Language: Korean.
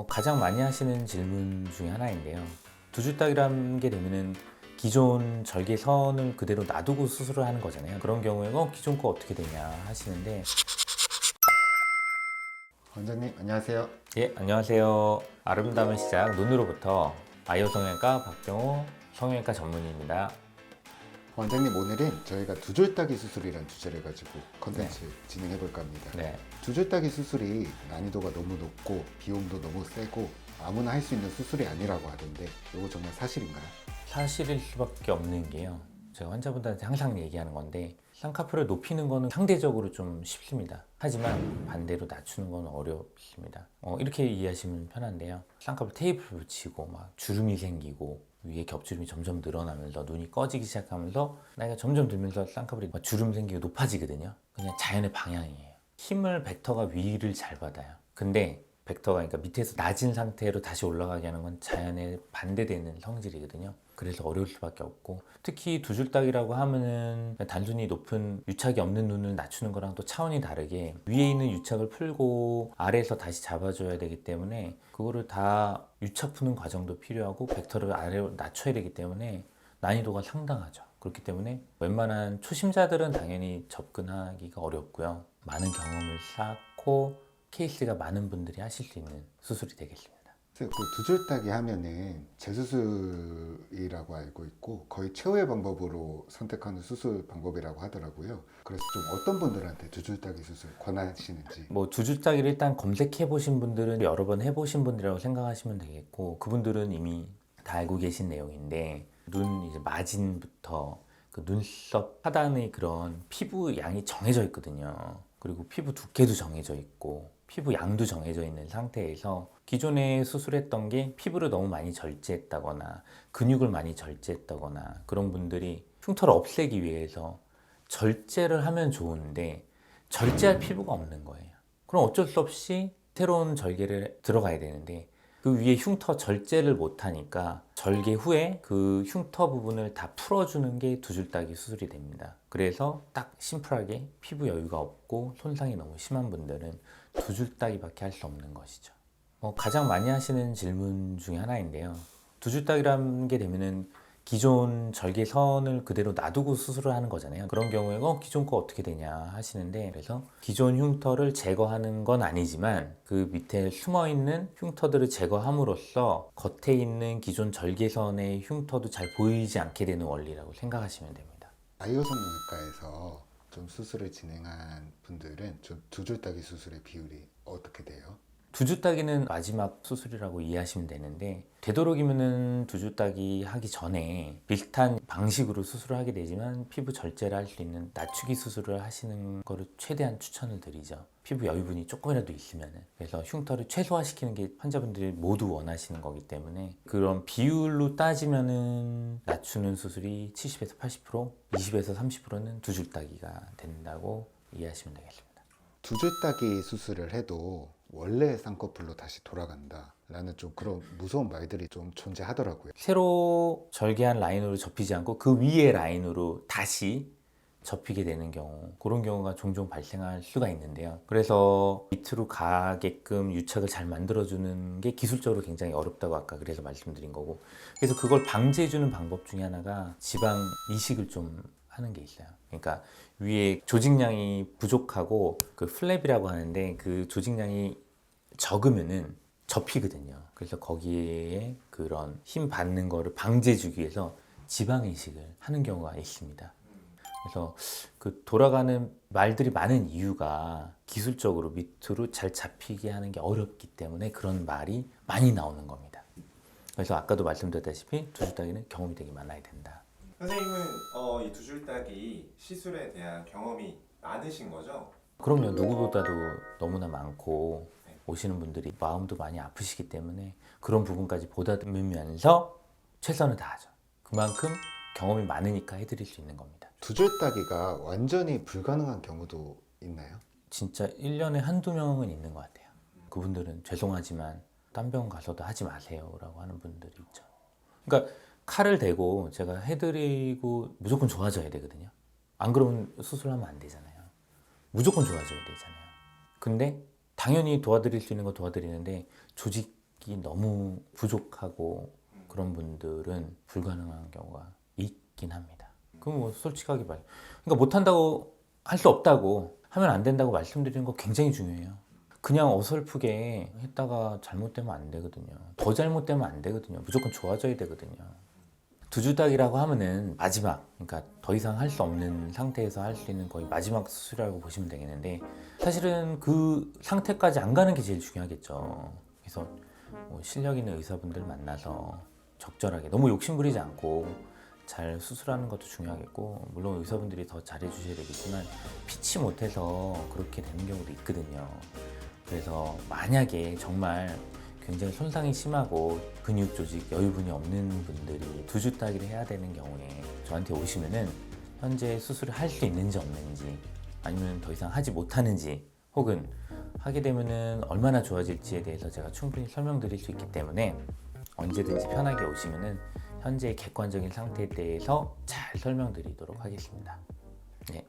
가장 많이 하시는 질문 중에 하나인데요. 두 줄 딱이라는 게 되면은 기존 절개선을 그대로 놔두고 수술을 하는 거잖아요. 그런 경우에 기존 거 어떻게 되냐 하시는데, 원장님 안녕하세요. 예, 안녕하세요. 아름다운 시작 눈으로부터 아이오 성형외과 박병호 성형외과 전문의입니다. 원장님 오늘은 저희가 두 줄 따기 수술이라는 주제를 가지고 컨텐츠 진행해 볼까 합니다. 네, 두 줄 따기 수술이 난이도가 너무 높고 비용도 너무 세고 아무나 할 수 있는 수술이 아니라고 하던데 이거 정말 사실인가요? 사실일 수밖에 없는 게요. 제가 환자분들한테 항상 얘기하는 건데, 쌍꺼풀을 높이는 거는 상대적으로 좀 쉽습니다. 하지만 반대로 낮추는 건 어렵습니다. 이렇게 이해하시면 편한데요. 쌍꺼풀 테이프를 붙이고 막 주름이 생기고 위에 겹주름이 점점 늘어나면서 눈이 꺼지기 시작하면서 나이가 점점 들면서 쌍꺼풀이 막 주름 생기고 높아지거든요. 그냥 자연의 방향이에요. 힘을 벡터가 위를 잘 받아요. 근데 벡터가 그러니까 밑에서 낮은 상태로 다시 올라가게 하는 건 자연에 반대되는 성질이거든요. 그래서 어려울 수밖에 없고, 특히 두 줄 딱이라고 하면은 단순히 높은 유착이 없는 눈을 낮추는 거랑 또 차원이 다르게 위에 있는 유착을 풀고 아래에서 다시 잡아줘야 되기 때문에 그거를 다 유착 푸는 과정도 필요하고 벡터를 아래로 낮춰야 되기 때문에 난이도가 상당하죠. 그렇기 때문에 웬만한 초심자들은 당연히 접근하기가 어렵고요. 많은 경험을 쌓고 케이스가 많은 분들이 하실 수 있는 수술이 되겠습니다. 그 두 줄 따기 하면은 재수술이라고 알고 있고 거의 최후의 방법으로 선택하는 수술 방법이라고 하더라고요. 그래서 좀 어떤 분들한테 두 줄 따기 수술 권하시는지. 두 줄 따기를 일단 검색해 보신 분들은 여러 번 해보신 분들이라고 생각하시면 되겠고, 그분들은 이미 다 알고 계신 내용인데, 눈 이제 마진부터 그 눈썹 하단의 그런 피부 양이 정해져 있거든요. 그리고 피부 두께도 정해져 있고 피부 양도 정해져 있는 상태에서 기존에 수술했던 게 피부를 너무 많이 절제했다거나 근육을 많이 절제했다거나 그런 분들이 흉터를 없애기 위해서 절제를 하면 좋은데 절제할 피부가 없는 거예요. 그럼 어쩔 수 없이 새로운 절개를 들어가야 되는데, 그 위에 흉터 절제를 못하니까 절개 후에 그 흉터 부분을 다 풀어주는 게 두 줄 따기 수술이 됩니다. 그래서 딱 심플하게 피부 여유가 없고 손상이 너무 심한 분들은 두 줄 따기밖에 할 수 없는 것이죠. 가장 많이 하시는 질문 중에 하나인데요. 두 줄 따기라는 게 되면은 기존 절개선을 그대로 놔두고 수술을 하는 거잖아요. 그런 경우에 기존 거 어떻게 되냐 하시는데, 그래서 기존 흉터를 제거하는 건 아니지만 그 밑에 숨어있는 흉터들을 제거함으로써 겉에 있는 기존 절개선의 흉터도 잘 보이지 않게 되는 원리라고 생각하시면 됩니다. 아이오 성형외과에서 좀 수술을 진행한 분들은 좀 두 줄 따기 수술의 비율이 어떻게 돼요? 두 줄 따기는 마지막 수술이라고 이해하시면 되는데, 되도록이면은 두 줄 따기 하기 전에 비슷한 방식으로 수술을 하게 되지만 피부 절제를 할 수 있는 낮추기 수술을 하시는 거를 최대한 추천을 드리죠. 피부 여유분이 조금이라도 있으면은. 그래서 흉터를 최소화시키는 게 환자분들이 모두 원하시는 거기 때문에 그런 비율로 따지면은 낮추는 수술이 70에서 80%, 20에서 30%는 두 줄 따기가 된다고 이해하시면 되겠습니다. 두 줄 따기 수술을 해도 원래 쌍꺼풀로 다시 돌아간다 라는 좀 그런 무서운 말들이 좀 존재하더라고요. 새로 절개한 라인으로 접히지 않고 그 위에 라인으로 다시 접히게 되는 경우, 그런 경우가 종종 발생할 수가 있는데요. 그래서 밑으로 가게끔 유착을 잘 만들어주는 게 기술적으로 굉장히 어렵다고 아까 그래서 말씀드린 거고, 그래서 그걸 방지해주는 방법 중에 하나가 지방 이식을 좀 하는 게 있어요. 그러니까 위에 조직량이 부족하고 그 플랩이라고 하는데 그 조직량이 적으면은 접히거든요. 그래서 거기에 그런 힘 받는 거를 방지해주기 위해서 지방 이식을 하는 경우가 있습니다. 그래서 그 돌아가는 말들이 많은 이유가 기술적으로 밑으로 잘 잡히게 하는 게 어렵기 때문에 그런 말이 많이 나오는 겁니다. 그래서 아까도 말씀드렸다시피 두 줄 따기는 경험이 되게 많아야 된다. 선생님은 이 두 줄 따기 시술에 대한 경험이 많으신 거죠? 그럼요. 누구보다도 너무나 많고 오시는 분들이 마음도 많이 아프시기 때문에 그런 부분까지 보다듬으면서 최선을 다하죠. 그만큼 경험이 많으니까 해드릴 수 있는 겁니다. 두 줄 따기가 완전히 불가능한 경우도 있나요? 진짜 1년에 한두 명은 있는 것 같아요. 그분들은 죄송하지만 딴 병원 가서도 하지 마세요 라고 하는 분들이 있죠. 그러니까 칼을 대고 제가 해드리고 무조건 좋아져야 되거든요. 안 그러면 수술하면 안 되잖아요. 무조건 좋아져야 되잖아요. 근데 당연히 도와드릴 수 있는 거 도와드리는데 조직 너무 부족하고 그런 분들은 불가능한 경우가 있긴 합니다. 그럼 뭐 솔직하게 말, 그러니까 못한다고 할 수 없다고 하면 안 된다고 말씀드리는 거 굉장히 중요해요. 그냥 어설프게 했다가 잘못되면 안 되거든요. 더 잘못되면 안 되거든요. 무조건 좋아져야 되거든요. 두주닭이라고 하면은 마지막, 그러니까 더 이상 할 수 없는 상태에서 할 수 있는 거의 마지막 수술이라고 보시면 되겠는데, 사실은 그 상태까지 안 가는 게 제일 중요하겠죠. 그래서 뭐 실력 있는 의사분들 만나서 적절하게, 너무 욕심부리지 않고 잘 수술하는 것도 중요하겠고, 물론 의사분들이 더 잘해 주셔야 되겠지만 피치 못해서 그렇게 되는 경우도 있거든요. 그래서 만약에 정말 굉장히 손상이 심하고 근육 조직 여유분이 없는 분들이 두주 따기를 해야 되는 경우에 저한테 오시면은 현재 수술을 할 수 있는지 없는지, 아니면 더 이상 하지 못하는지, 혹은 하게 되면은 얼마나 좋아질지에 대해서 제가 충분히 설명드릴 수 있기 때문에 언제든지 편하게 오시면은 현재의 객관적인 상태에 대해서 잘 설명드리도록 하겠습니다. 네.